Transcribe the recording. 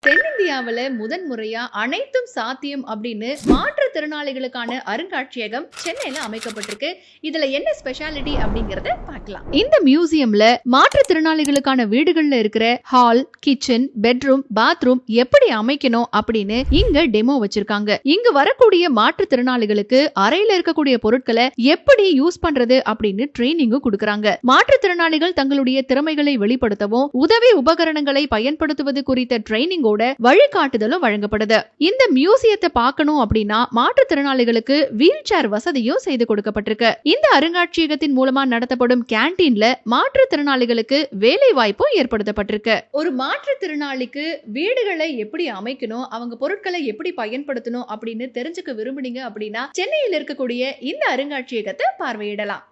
தென்னிந்தியாவுல முதன் முறையா அனைத்தும் சாத்தியம் அப்படின்னு மாற்றுத்திறனாளிகளுக்கான அருங்காட்சியகம் சென்னையில அமைக்கப்பட்டிருக்கு. இதுல என்ன ஸ்பெஷாலிட்டி அப்படிங்கறத பார்க்கலாம். இந்த மியூசியம்ல மாற்றுத்திறனாளிகளுக்கான வீடுகள்ல இருக்கிற ஹால், கிச்சன், பெட்ரூம், பாத்ரூம் எப்படி அமைக்கணும் அப்படின்னு இங்க டெமோ வச்சிருக்காங்க. இங்க வரக்கூடிய மாற்றுத்திறனாளிகளுக்கு அறையில இருக்கக்கூடிய பொருட்களை எப்படி யூஸ் பண்றது அப்படின்னு ட்ரைனிங்கும் கொடுக்கறாங்க. மாற்றுத்திறனாளிகள் தங்களுடைய திறமைகளை வெளிப்படுத்தவும் உதவி உபகரணங்களை பயன்படுத்துவது குறித்த ட்ரைனிங் வழிகாட்டுதலும் வழங்கப்படுது. இந்த மியூசியத்தை பார்க்கணும் அப்படின்னா மாற்றுத்திறனாளிகளுக்கு வீல் சேர் வசதியும் செய்து கொடுக்கப்பட்டிருக்கு. இந்த அருங்காட்சியகத்தின் மூலமா நடத்தப்படும் கேண்டீன்ல மாற்றுத்திறனாளிகளுக்கு வேலை வாய்ப்பும் ஏற்படுத்தப்பட்டிருக்கு. ஒரு மாற்றுத்திறனாளிக்கு வீடுகளை எப்படி அமைக்கணும், அவங்க பொருட்களை எப்படி பயன்படுத்தணும் அப்படின்னு தெரிஞ்சுக்க விரும்புனீங்க அப்படின்னா சென்னையில் இருக்கக்கூடிய இந்த அருங்காட்சியகத்தை பார்வையிடலாம்.